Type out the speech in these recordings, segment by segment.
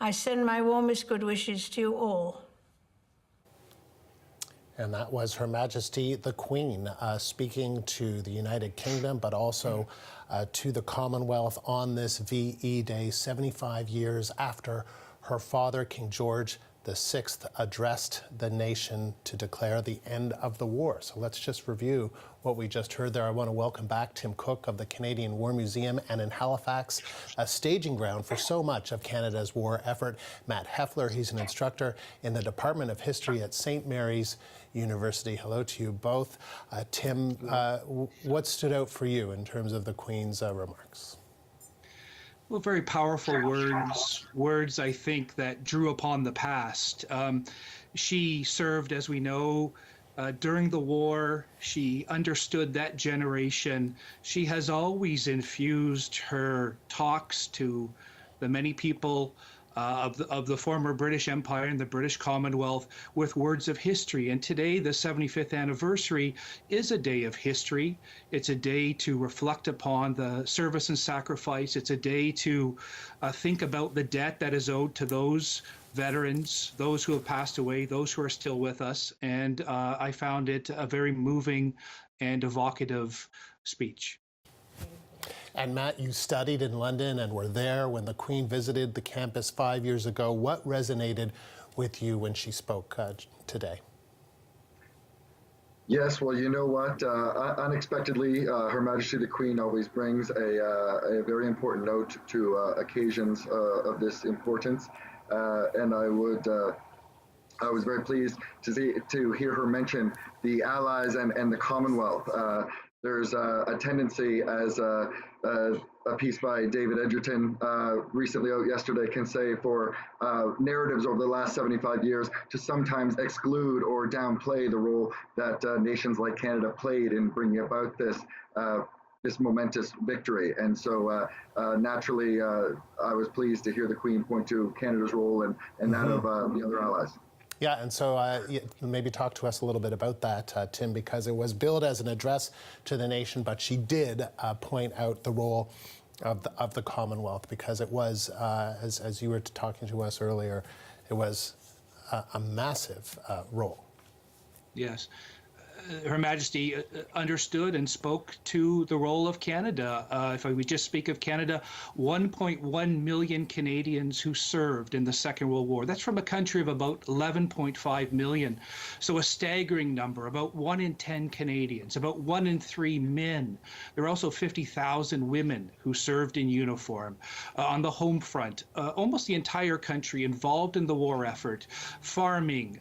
I send my warmest good wishes to you all. And that was Her Majesty the Queen speaking to the United Kingdom, but also to the Commonwealth on this VE Day, 75 years after her father, King George VI, addressed the nation to declare the end of the war. So let's just review what we just heard there. I want to welcome back Tim Cook of the Canadian War Museum and in Halifax, a staging ground for so much of Canada's war effort. Matt Hefler, he's an instructor in the Department of History at St. Mary's University. Hello to you both. Tim, what stood out for you in terms of the Queen's remarks? Well, very powerful words I think that drew upon the past. She served, as we know, during the war. She understood that generation. She has always infused her talks to the many people of the former British Empire and the British Commonwealth with words of history. And today, the 75th anniversary, is a day of history. It's a day to reflect upon the service and sacrifice. It's a day to think about the debt that is owed to those veterans, those who have passed away, those who are still with us. And I found it a very moving and evocative speech. And Matt, you studied in London and were there when the Queen visited the campus 5 years ago. What resonated with you when she spoke today? Yes, well, you know what? Unexpectedly, Her Majesty the Queen always brings a very important note to occasions of this importance. And I was very pleased to hear her mention the Allies and the Commonwealth. There's a tendency, as a piece by David Edgerton recently out yesterday can say, for narratives over the last 75 years to sometimes exclude or downplay the role that nations like Canada played in bringing about this momentous victory. And so naturally, I was pleased to hear the Queen point to Canada's role and that of the other allies. Yeah, and so maybe talk to us a little bit about that, Tim, because it was billed as an address to the nation, but she did point out the role of the Commonwealth, because it was, as you were talking to us earlier, it was a massive role. Yes. Her Majesty understood and spoke to the role of Canada. If we just speak of Canada, 1.1 million Canadians who served in the Second World War. That's from a country of about 11.5 million. So a staggering number, about 1 in 10 Canadians, about 1 in 3 men. There are also 50,000 women who served in uniform. On the home front, almost the entire country involved in the war effort, farming,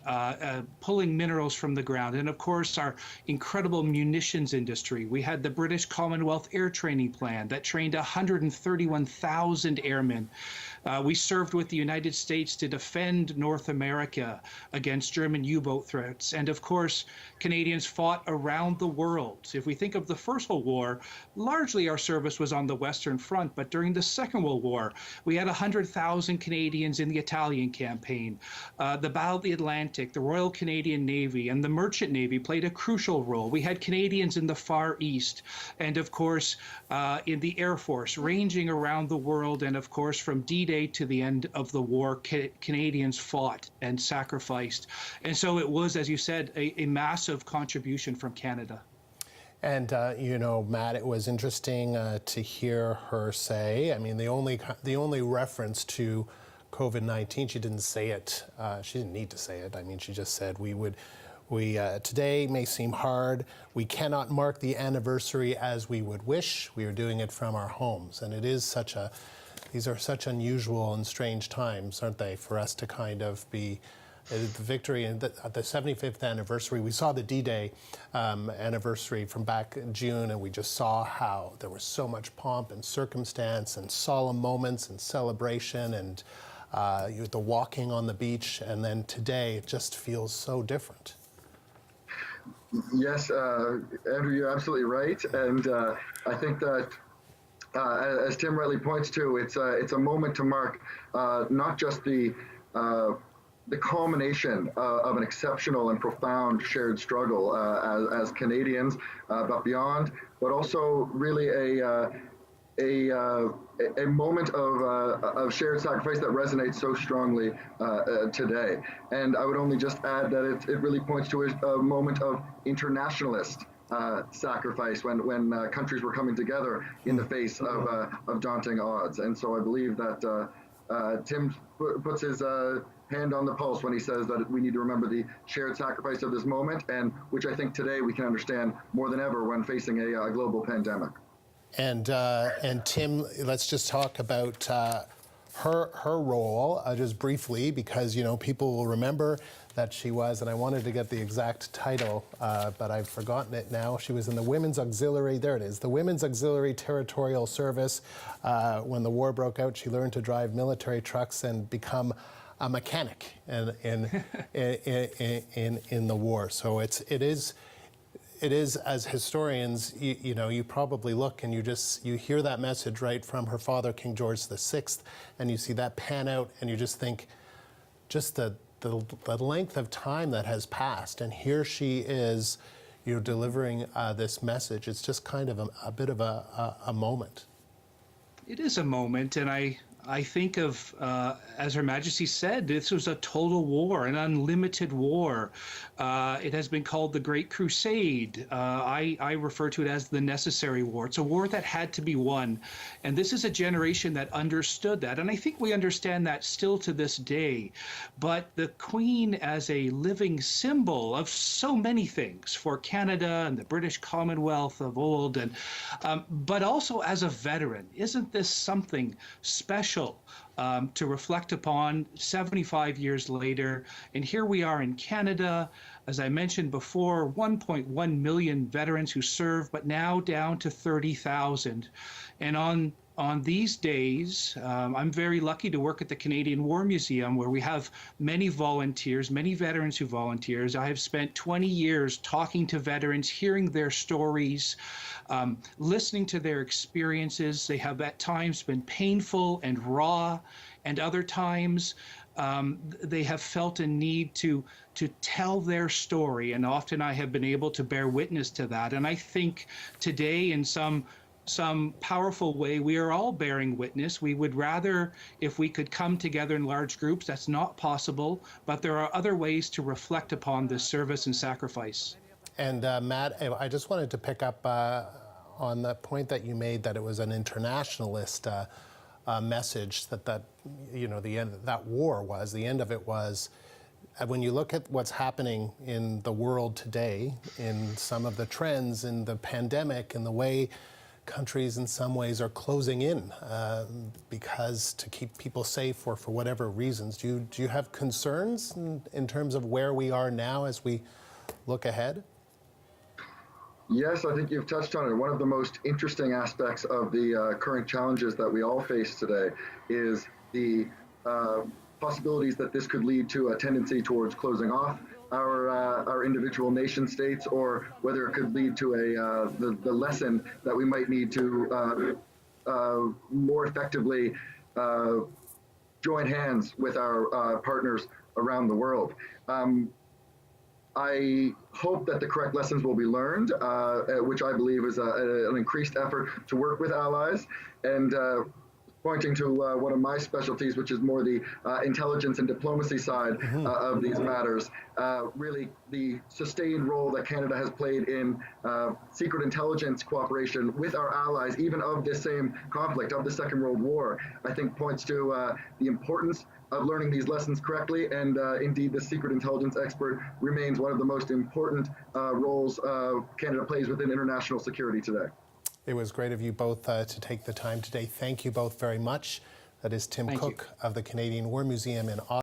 pulling minerals from the ground, and of course our incredible munitions industry. We had the British Commonwealth Air Training Plan that trained 131,000 airmen. We served with the United States to defend North America against German U-boat threats. And of course, Canadians fought around the world. If we think of the First World War, largely our service was on the Western Front, but during the Second World War, we had 100,000 Canadians in the Italian campaign. The Battle of the Atlantic, the Royal Canadian Navy, and the Merchant Navy played a crucial role. We had Canadians in the Far East, and of course, in the Air Force, ranging around the world, and of course, from D-Day to the end of the war, Canadians fought and sacrificed. And so it was, as you said, a massive contribution from Canada. And, you know, Matt, it was interesting to hear her say, I mean, the only reference to COVID-19, she didn't say it, she didn't need to say it. I mean, she just said today may seem hard. We cannot mark the anniversary as we would wish. We are doing it from our homes. And it is these are such unusual and strange times, aren't they, for us to kind of be the victory and the 75th anniversary. We saw the D-Day anniversary from back in June, and we just saw how there was so much pomp and circumstance and solemn moments and celebration and the walking on the beach. And then today, it just feels so different. Yes, Andrew, you're absolutely right. And I think that as Tim rightly points to, it's a moment to mark not just the culmination of an exceptional and profound shared struggle as Canadians, but beyond, but also really a a moment of shared sacrifice that resonates so strongly today. And I would only just add that it really points to a moment of internationalist sacrifice when countries were coming together in the face of daunting odds. And so I believe that Tim puts his hand on the pulse when he says that we need to remember the shared sacrifice of this moment, and which I think today we can understand more than ever when facing a global pandemic. And Tim, let's just talk about her role just briefly, because people will remember that she was, and I wanted to get the exact title, but I've forgotten it now. She was in the Women's Auxiliary, there it is, the Women's Auxiliary Territorial Service. When the war broke out, she learned to drive military trucks and become a mechanic in the war. So it is as historians, you probably look and you hear that message right from her father, King George VI, and you see that pan out, and you just think, just the length of time that has passed, and here she is, delivering this message. It's just kind of a bit of a moment. It is a moment, and I think of, as Her Majesty said, this was a total war, an unlimited war. It has been called the Great Crusade. I refer to it as the necessary war. It's a war that had to be won. And this is a generation that understood that. And I think we understand that still to this day. But the Queen, as a living symbol of so many things for Canada and the British Commonwealth of old, and but also as a veteran, isn't this something special to reflect upon 75 years later? And here we are in Canada, as I mentioned before, 1.1 million veterans who serve, but now down to 30,000. And on these days, I'm very lucky to work at the Canadian War Museum, where we have many volunteers, many veterans who volunteers. I have spent 20 years talking to veterans, hearing their stories, listening to their experiences. They have at times been painful and raw, and other times they have felt a need to tell their story. And often I have been able to bear witness to that. And I think today, in some powerful way, we are all bearing witness. We would rather, if we could come together in large groups, that's not possible, but there are other ways to reflect upon this service and sacrifice. And Matt, I just wanted to pick up on the point that you made, that it was an internationalist message, that the end that war was, the end of it was. When you look at what's happening in the world today, in some of the trends in the pandemic, and the way countries in some ways are closing in because to keep people safe or for whatever reasons. Do you have concerns in terms of where we are now as we look ahead? Yes, I think you've touched on it. One of the most interesting aspects of the current challenges that we all face today is the possibilities that this could lead to a tendency towards closing off our individual nation states, or whether it could lead to the lesson that we might need to more effectively join hands with our partners around the world. I hope that the correct lessons will be learned, which I believe is an increased effort to work with allies, and pointing to one of my specialties, which is more the intelligence and diplomacy side of these matters. Really, the sustained role that Canada has played in secret intelligence cooperation with our allies, even of this same conflict, of the Second World War, I think points to the importance of learning these lessons correctly. And indeed, the secret intelligence expert remains one of the most important roles Canada plays within international security today. It was great of you both to take the time today. Thank you both very much. That is Tim Cook of the Canadian War Museum in Ottawa.